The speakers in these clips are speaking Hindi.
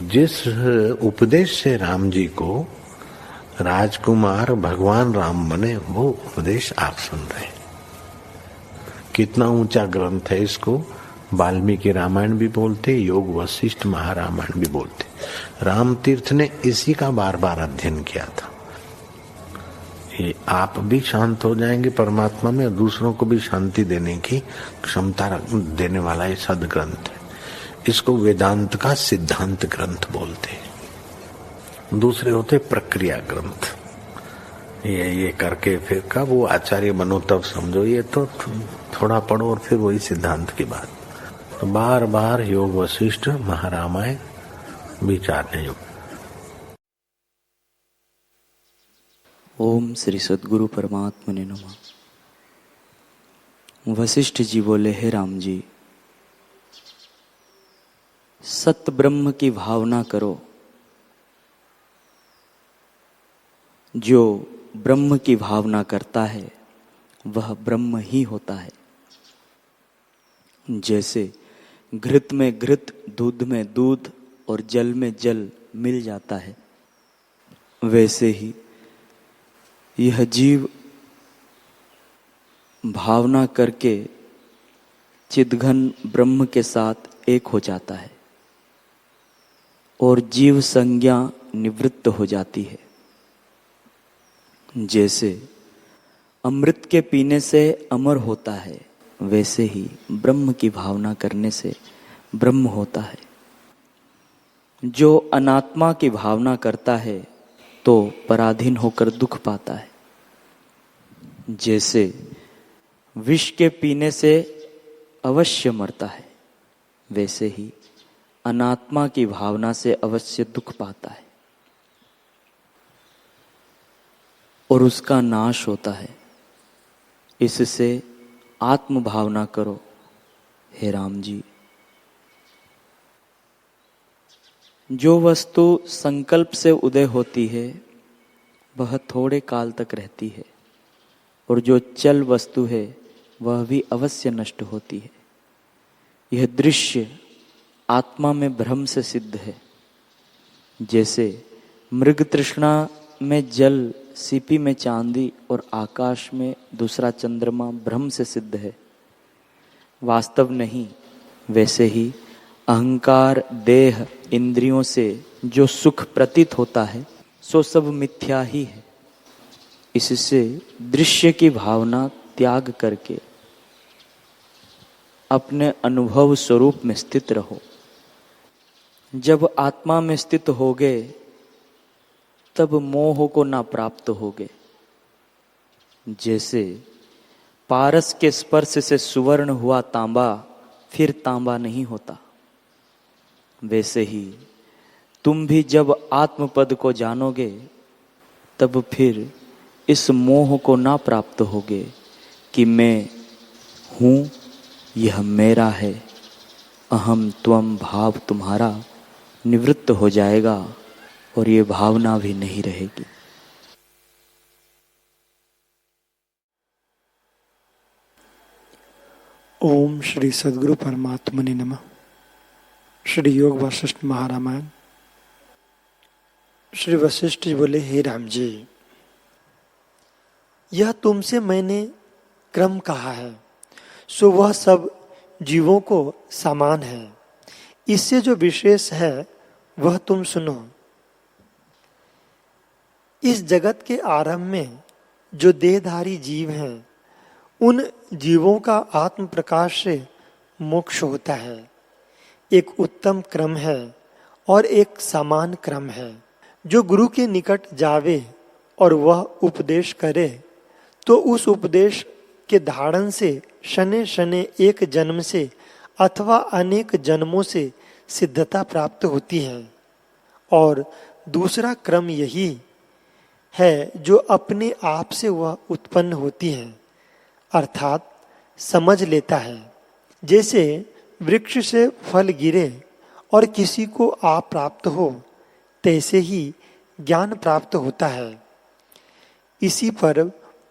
जिस उपदेश से राम जी को राजकुमार भगवान राम बने, वो उपदेश आप सुन रहे हैं। कितना ऊंचा ग्रंथ है। इसको वाल्मीकि रामायण भी बोलते, योग वशिष्ठ महारामायण भी बोलते। राम तीर्थ ने इसी का बार बार अध्ययन किया था। ये आप भी शांत हो जाएंगे परमात्मा में, और दूसरों को भी शांति देने की क्षमता देने वाला ये सदग्रंथ है। इसको वेदांत का सिद्धांत ग्रंथ बोलते हैं। दूसरे होते प्रक्रिया ग्रंथ। ये करके फिर कब वो आचार्य बनो तब समझो, ये तो थोड़ा पढ़ो और फिर वही सिद्धांत की बात। तो बार बार योग वशिष्ठ महारामायण विचारने योग। ओम श्री सद्गुरु परमात्मने नमः। वशिष्ठ जी बोले, हे राम जी, सत ब्रह्म की भावना करो। जो ब्रह्म की भावना करता है वह ब्रह्म ही होता है। जैसे घृत में घृत, दूध में दूध और जल में जल मिल जाता है, वैसे ही यह जीव भावना करके चिद्घन ब्रह्म के साथ एक हो जाता है और जीव संज्ञा निवृत्त हो जाती है। जैसे अमृत के पीने से अमर होता है, वैसे ही ब्रह्म की भावना करने से ब्रह्म होता है। जो अनात्मा की भावना करता है तो पराधीन होकर दुख पाता है। जैसे विष के पीने से अवश्य मरता है, वैसे ही अनात्मा की भावना से अवश्य दुख पाता है और उसका नाश होता है। इससे आत्म भावना करो, हे राम जी। जो वस्तु संकल्प से उदय होती है वह थोड़े काल तक रहती है, और जो चल वस्तु है वह भी अवश्य नष्ट होती है। यह दृश्य आत्मा में भ्रम से सिद्ध है। जैसे मृग तृष्णा में जल, सीपी में चांदी और आकाश में दूसरा चंद्रमा भ्रम से सिद्ध है, वास्तव नहीं। वैसे ही अहंकार, देह, इंद्रियों से जो सुख प्रतीत होता है सो सब मिथ्या ही है। इससे दृश्य की भावना त्याग करके अपने अनुभव स्वरूप में स्थित रहो। जब आत्मा में स्थित होगे तब मोह को ना प्राप्त होगे। जैसे पारस के स्पर्श से सुवर्ण हुआ तांबा फिर तांबा नहीं होता, वैसे ही तुम भी जब आत्मपद को जानोगे तब फिर इस मोह को ना प्राप्त होगे कि मैं हूं, यह मेरा है। अहम त्वम भाव तुम्हारा निवृत्त हो जाएगा और ये भावना भी नहीं रहेगी। ओम श्री सद्गुरु परमात्मने नमः। श्री योग वशिष्ठ महारामायण। श्री वशिष्ठ जी बोले, हे राम जी, यह तुमसे मैंने क्रम कहा है सो वह सब जीवों को समान है। इससे जो विशेष है वह तुम सुनो। इस जगत के आरंभ में जो देहधारी जीव हैं उन जीवों का आत्म प्रकाश से मोक्ष होता है। एक उत्तम क्रम है और एक समान क्रम है। जो गुरु के निकट जावे और वह उपदेश करे तो उस उपदेश के धारण से शने शने एक जन्म से अथवा अनेक जन्मों से सिद्धता प्राप्त होती है। और दूसरा क्रम यही है जो अपने आप से वह उत्पन्न होती है, अर्थात समझ लेता है। जैसे वृक्ष से फल गिरे और किसी को आप प्राप्त हो, तैसे ही ज्ञान प्राप्त होता है। इसी पर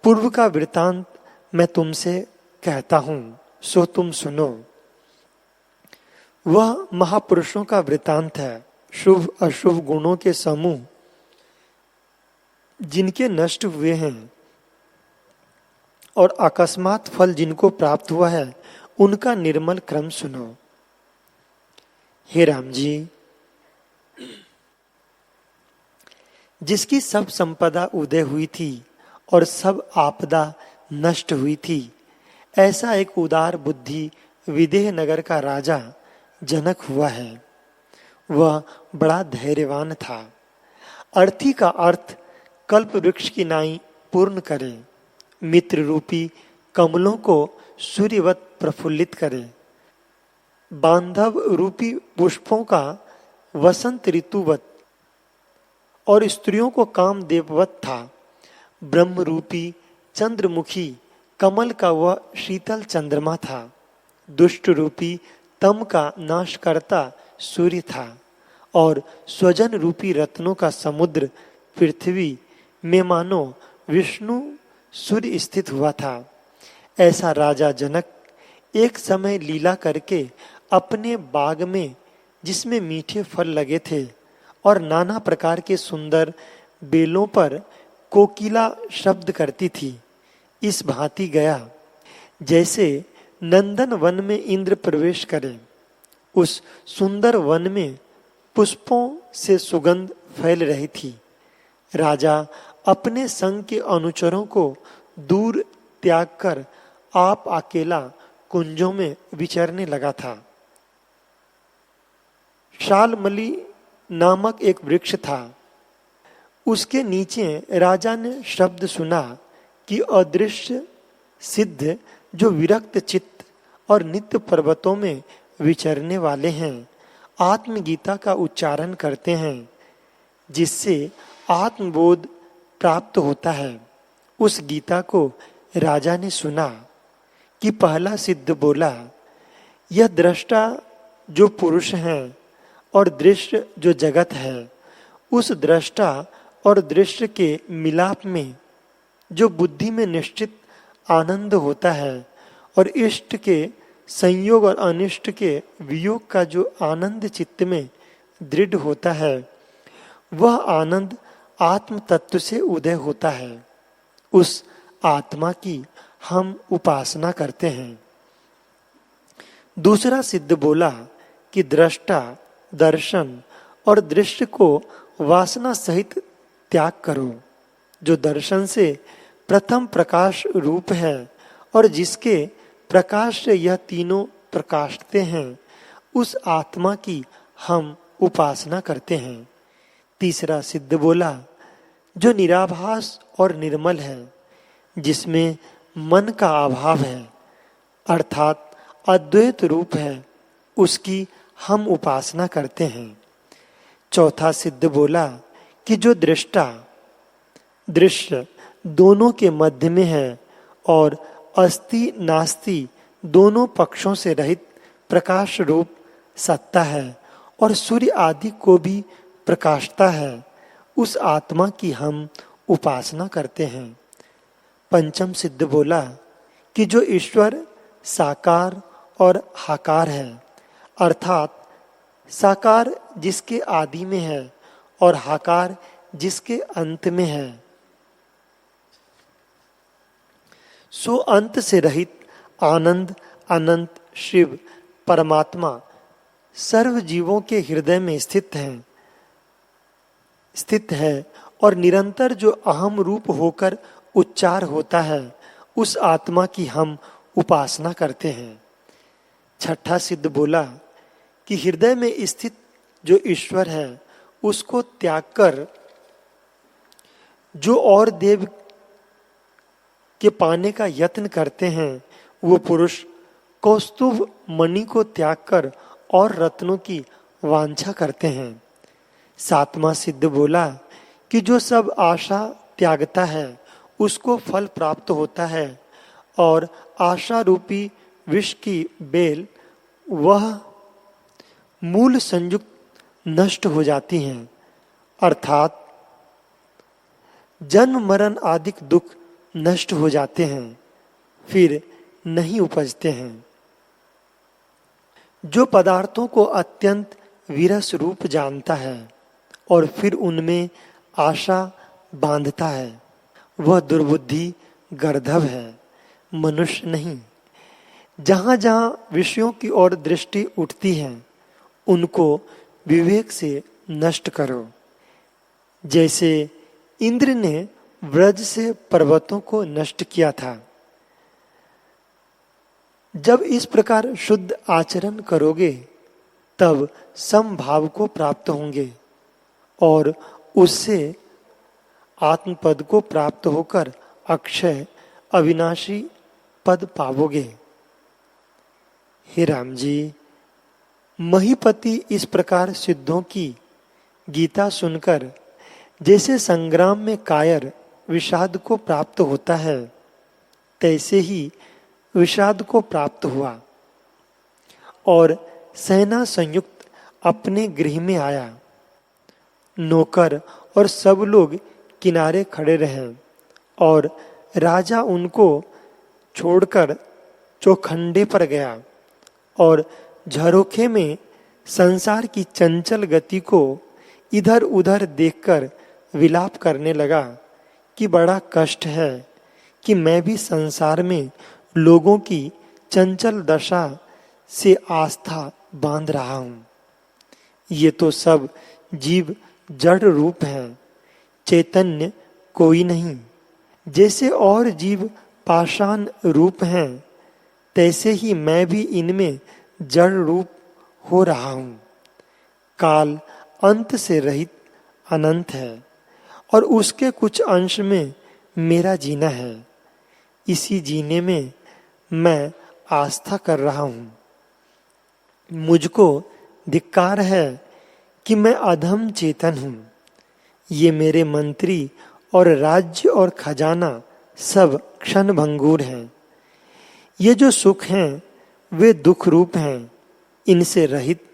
पूर्व का वृतांत मैं तुमसे कहता हूं, सो तुम सुनो। वह महापुरुषों का वृतांत है शुभ अशुभ गुणों के समूह जिनके नष्ट हुए हैं और अकस्मात फल जिनको प्राप्त हुआ है, उनका निर्मल क्रम सुनो। हे राम जी, जिसकी सब संपदा उदय हुई थी और सब आपदा नष्ट हुई थी, ऐसा एक उदार बुद्धि विदेह नगर का राजा जनक हुआ है। वह बड़ा धैर्यवान था। अर्थी का अर्थ कल्प वृक्ष की नाई पूर्ण करे, मित्र रूपी कमलों को सूर्यवत प्रफुल्लित करे, बांधव रूपी पुष्पों का वसंत ऋतुवत और स्त्रियों को कामदेववत था। ब्रह्म रूपी चंद्रमुखी कमल का वह शीतल चंद्रमा था। दुष्ट रूपी तम का नाश करता सूर्य था और स्वजन रूपी रत्नों का समुद्र पृथ्वी में मानो विष्णु सूर्य स्थित हुआ था। ऐसा राजा जनक एक समय लीला करके अपने बाग में, जिसमें मीठे फल लगे थे और नाना प्रकार के सुंदर बेलों पर कोकिला शब्द करती थी, इस भांति गया जैसे नंदन वन में इंद्र प्रवेश करे। उस सुंदर वन में पुष्पों से सुगंध फैल रही थी। राजा अपने संग के अनुचरों को दूर त्याग कर आप अकेला कुंजों में विचरने लगा था। शालमली नामक एक वृक्ष था। उसके नीचे राजा ने शब्द सुना कि अदृश्य सिद्ध जो विरक्त चित्त और नित्य पर्वतों में विचरने वाले हैं, आत्मगीता का उच्चारण करते हैं, जिससे आत्मबोध प्राप्त होता है। उस गीता को राजा ने सुना कि पहला सिद्ध बोला, यह दृष्टा जो पुरुष है और दृश्य जो जगत है, उस दृष्टा और दृश्य के मिलाप में जो बुद्धि में निश्चित आनंद होता है और इष्ट के संयोग और अनिष्ट के वियोग का जो आनंद चित्त में दृढ़ होता है, वह आनंद आत्म तत्व से उदय होता है। उस आत्मा की हम उपासना करते हैं। दूसरा सिद्ध बोला कि दृष्टा, दर्शन और दृश्य को वासना सहित त्याग करो। जो दर्शन से प्रथम प्रकाश रूप है और जिसके प्रकाश से यह तीनों प्रकाशते हैं, उस आत्मा की हम उपासना करते हैं। तीसरा सिद्ध बोला, जो निराभास और निर्मल है, जिसमें मन का अभाव है, अर्थात अद्वैत रूप है, उसकी हम उपासना करते हैं। चौथा सिद्ध बोला कि जो दृष्टा, दृश्य दोनों के मध्य में है और अस्ति नास्ति दोनों पक्षों से रहित प्रकाश रूप सत्ता है और सूर्य आदि को भी प्रकाशता है, उस आत्मा की हम उपासना करते हैं। पंचम सिद्ध बोला कि जो ईश्वर साकार और हाकार है, अर्थात साकार जिसके आदि में है और हाकार जिसके अंत में है, सो अंत से रहित आनंद अनंत शिव परमात्मा सर्व जीवों के हृदय में स्थित है और निरंतर जो अहम रूप होकर उच्चार होता है, उस आत्मा की हम उपासना करते हैं। छठा सिद्ध बोला कि हृदय में स्थित जो ईश्वर है, उसको त्याग कर जो और देव के पाने का यत्न करते हैं, वो पुरुष कौस्तुभ मणि को त्याग कर और रत्नों की वांछा करते हैं। सातवां सिद्ध बोला कि जो सब आशा त्यागता है, उसको फल प्राप्त होता है और आशा रूपी विष की बेल वह मूल संयुक्त नष्ट हो जाती हैं, अर्थात जन्म मरण आदि दुख नष्ट हो जाते हैं, फिर नहीं उपजते हैं। जो पदार्थों को अत्यंत विरस रूप जानता है और फिर उनमें आशा बांधता है, वह दुर्बुद्धि गर्दभ है, मनुष्य नहीं। जहां जहां विषयों की ओर दृष्टि उठती है उनको विवेक से नष्ट करो। जैसे इंद्र ने व्रज से पर्वतों को नष्ट किया था। जब इस प्रकार शुद्ध आचरण करोगे तब समभाव को प्राप्त होंगे और उससे आत्मपद को प्राप्त होकर अक्षय अविनाशी पद पावोगे। हे राम जी, महीपति इस प्रकार सिद्धों की गीता सुनकर जैसे संग्राम में कायर विषाद को प्राप्त होता है, तैसे ही विषाद को प्राप्त हुआ और सेना संयुक्त अपने गृह में आया। नौकर और सब लोग किनारे खड़े रहे और राजा उनको छोड़कर चौखंडे पर गया और झरोखे में संसार की चंचल गति को इधर उधर देखकर विलाप करने लगा कि बड़ा कष्ट है कि मैं भी संसार में लोगों की चंचल दशा से आस्था बांध रहा हूं। ये तो सब जीव जड़ रूप हैं, चैतन्य कोई नहीं। जैसे और जीव पाषाण रूप हैं, तैसे ही मैं भी इनमें जड़ रूप हो रहा हूं। काल अंत से रहित अनंत है और उसके कुछ अंश में मेरा जीना है। इसी जीने में मैं आस्था कर रहा हूं। मुझको धिक्कार है कि मैं अधम चेतन हूं। ये मेरे मंत्री और राज्य और खजाना सब क्षण भंगुर हैं। ये जो सुख हैं वे दुख रूप हैं। इनसे रहित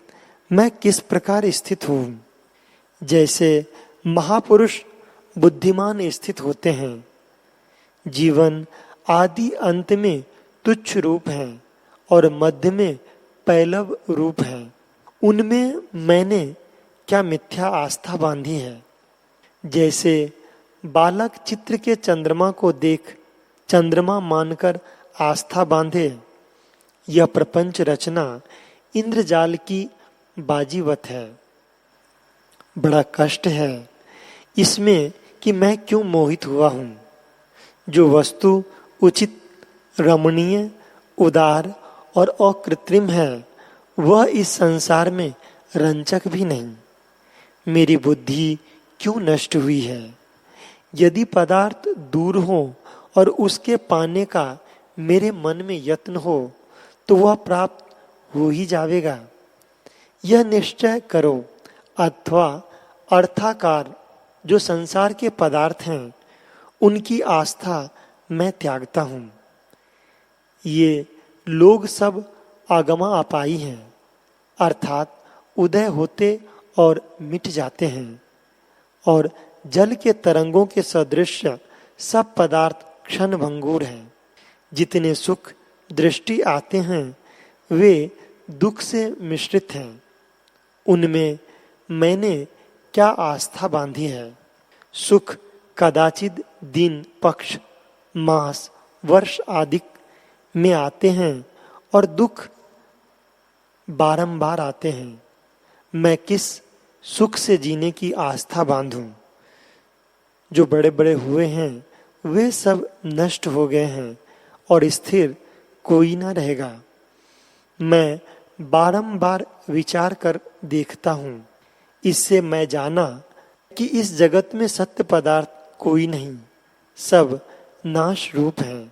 मैं किस प्रकार स्थित हूं। जैसे महापुरुष बुद्धिमान स्थित होते हैं। जीवन आदि अंत में तुच्छ रूप है और मध्य में पैलव रूप है। उनमें मैंने क्या मिथ्या आस्था बांधी है। जैसे बालक चित्र के चंद्रमा को देख चंद्रमा मानकर आस्था बांधे, यह प्रपंच रचना इंद्रजाल की बाजीवत है। बड़ा कष्ट है इसमें कि मैं क्यों मोहित हुआ हूं। जो वस्तु उचित, रमणीय, उदार और अकृत्रिम है वह इस संसार में रंचक भी नहीं। मेरी बुद्धि क्यों नष्ट हुई है। यदि पदार्थ दूर हो और उसके पाने का मेरे मन में यत्न हो तो वह प्राप्त हो ही जाएगा। यह निश्चय करो अथवा अर्थाकार जो संसार के पदार्थ हैं उनकी आस्था मैं त्यागता हूं। ये लोग सब आगमा अपाई हैं, अर्थात उदय होते और मिट जाते हैं और जल के तरंगों के सदृश सब पदार्थ क्षण भंगुर हैं। जितने सुख दृष्टि आते हैं वे दुख से मिश्रित हैं। उनमें मैंने क्या आस्था बांधी है। सुख कदाचित दिन, पक्ष, मास, वर्ष आदि में आते हैं और दुख बारंबार आते हैं। मैं किस सुख से जीने की आस्था बांधूं। जो बड़े बड़े हुए हैं वे सब नष्ट हो गए हैं और स्थिर कोई ना रहेगा। मैं बारंबार विचार कर देखता हूं। इससे मैं जाना कि इस जगत में सत्य पदार्थ कोई नहीं, सब नाश रूप है।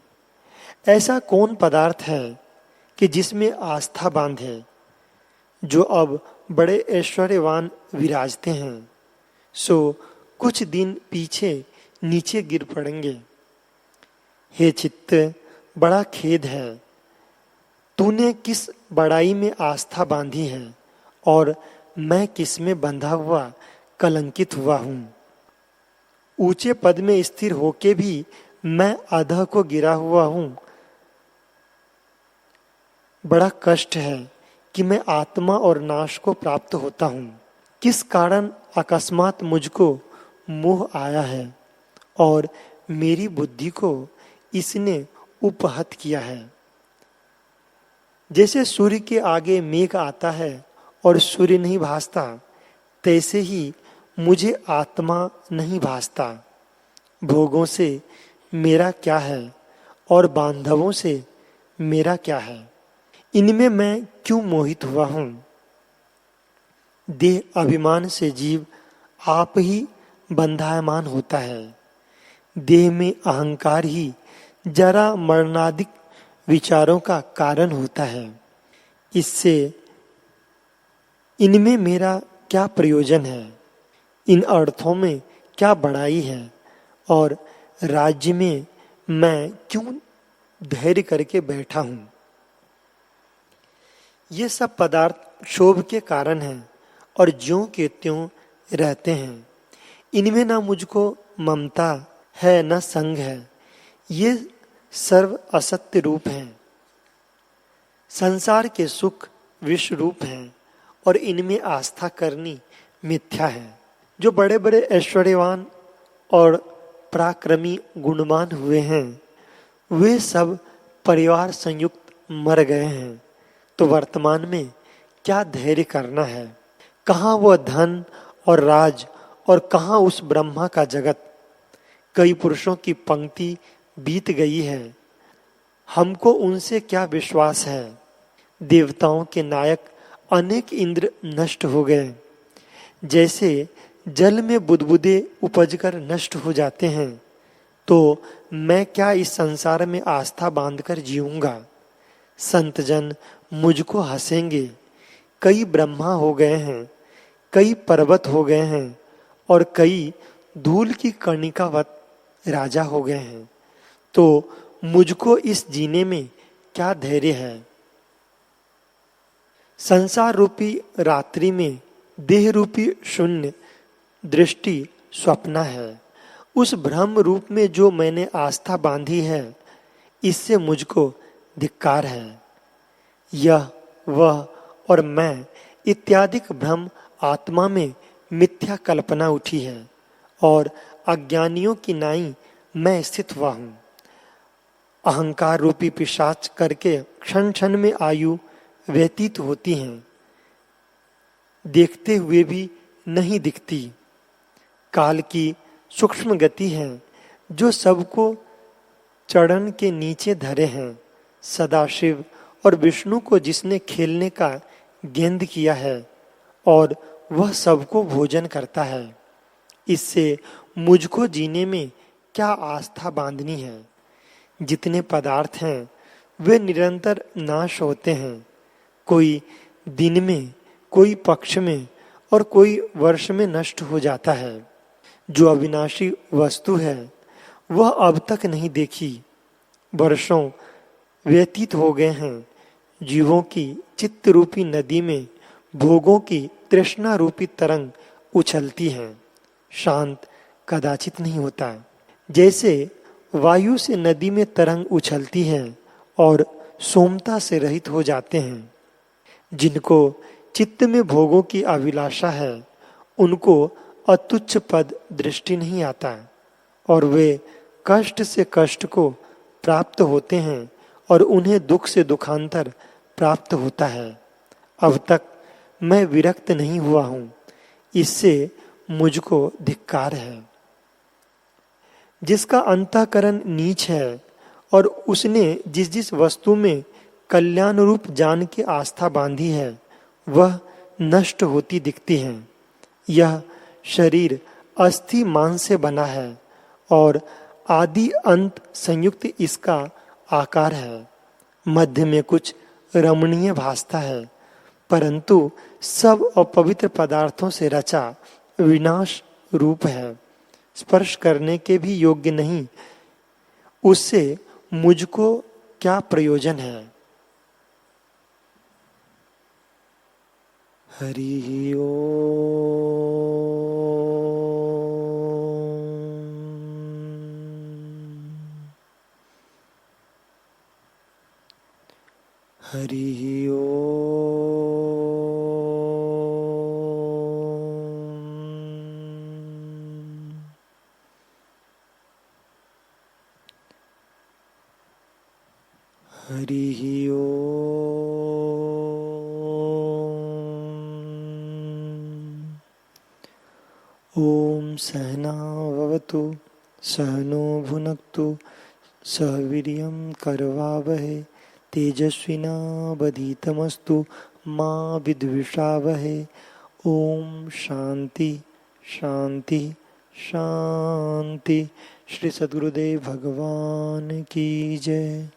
ऐसा कौन पदार्थ है कि जिसमें आस्था बांधे। जो अब बड़े ऐश्वर्यवान विराजते हैं सो कुछ दिन पीछे नीचे गिर पड़ेंगे। हे चित्त, बड़ा खेद है। तूने किस बड़ाई में आस्था बांधी है और मैं किस में बंधा हुआ कलंकित हुआ हूं। ऊंचे पद में स्थिर होके भी मैं अधः को गिरा हुआ हूं। बड़ा कष्ट है कि मैं आत्मा और नाश को प्राप्त होता हूँ। किस कारण अकस्मात मुझको मोह आया है और मेरी बुद्धि को इसने उपहत किया है। जैसे सूर्य के आगे मेघ आता है और सूर्य नहीं भासता, तैसे ही मुझे आत्मा नहीं भासता। भोगों से मेरा क्या है और बांधवों से मेरा क्या है? इनमें मैं क्यों मोहित हुआ हूं? देह अभिमान से जीव आप ही बंधायमान होता है। देह में अहंकार ही जरा मरणादिक विचारों का कारण होता है। इससे इनमें मेरा क्या प्रयोजन है? इन अर्थों में क्या बड़ाई है? और राज्य में मैं क्यों धैर्य करके बैठा हूं? ये सब पदार्थ क्षोभ के कारण हैं और ज्यों के त्यों रहते हैं। इनमें ना मुझको ममता है न संग है। ये सर्व असत्य रूप हैं। संसार के सुख विश्व रूप हैं और इनमें आस्था करनी मिथ्या है। जो बड़े बड़े ऐश्वर्यवान और पराक्रमी गुणवान हुए हैं, वे सब परिवार संयुक्त मर गए हैं। तो वर्तमान में क्या धैर्य करना है? कहाँ वह धन और राज और कहाँ उस ब्रह्मा का जगत? कई पुरुषों की पंक्ति बीत गई है, हमको उनसे क्या विश्वास है? देवताओं के नायक अनेक इंद्र नष्ट हो गए। जैसे जल में बुदबुदे उपजकर नष्ट हो जाते हैं, तो मैं क्या इस संसार में आस्था बांधकर जीऊंगा? संत जन मुझको हंसेंगे। कई ब्रह्मा हो गए हैं, कई पर्वत हो गए हैं और कई धूल की कणिकावत राजा हो गए हैं। तो मुझको इस जीने में क्या धैर्य है? संसार रूपी रात्रि में देह रूपी शून्य दृष्टि स्वप्न है। उस भ्रम रूप में जो मैंने आस्था बांधी है, इससे मुझको धिक्कार है। यह वह और मैं इत्यादि भ्रम आत्मा में मिथ्या कल्पना उठी है और अज्ञानियों की नाई मैं स्थित हुआ हूं। अहंकार रूपी पिशाच करके क्षण क्षण में आयु व्यतीत होती हैं, देखते हुए भी नहीं दिखती। काल की सूक्ष्म गति है जो सबको चरण के नीचे धरे हैं। सदाशिव और विष्णु को जिसने खेलने का गेंद किया है और वह सबको भोजन करता है, इससे मुझको जीने में क्या आस्था बांधनी है? जितने पदार्थ हैं वे निरंतर नाश होते हैं। कोई दिन में, कोई पक्ष में और कोई वर्ष में नष्ट हो जाता है। जो अविनाशी वस्तु है वह अब तक नहीं देखी। वर्षों व्यतीत हो गए हैं। जीवों की चित्त रूपी नदी में भोगों की तृष्णा रूपी तरंग उछलती हैं। शांत कदाचित नहीं होता। जैसे वायु से नदी में तरंग उछलती है और सोमता से रहित हो जाते हैं। जिनको चित्त में भोगों की अभिलाषा है, उनको अतुच्छ पद दृष्टि नहीं आता और वे कष्ट से कष्ट को प्राप्त होते हैं और उन्हें दुख से दुखांतर प्राप्त होता है। अब तक मैं विरक्त नहीं हुआ हूं, इससे मुझको धिक्कार है। जिसका अंतःकरण नीच है और उसने जिस जिस वस्तु में कल्याण रूप जान के आस्था बांधी है, वह नष्ट होती दिखती है। यह शरीर अस्थि मांस से बना है और आदि अंत संयुक्त इसका आकार है। मध्य में कुछ रमणीय भासता है, परंतु सब अपवित्र पदार्थों से रचा विनाश रूप है। स्पर्श करने के भी योग्य नहीं। उससे मुझको क्या प्रयोजन है? हरि ओम। हरि ओम। हरि ओम सहनाववतु सहनो भुनक्तु सह वीर्यं करवावहै तेजस्विनावधीतमस्तु मा विद्विषावहै। ओम शांति शांति शांति। श्री सद्गुरुदेव भगवान की जय।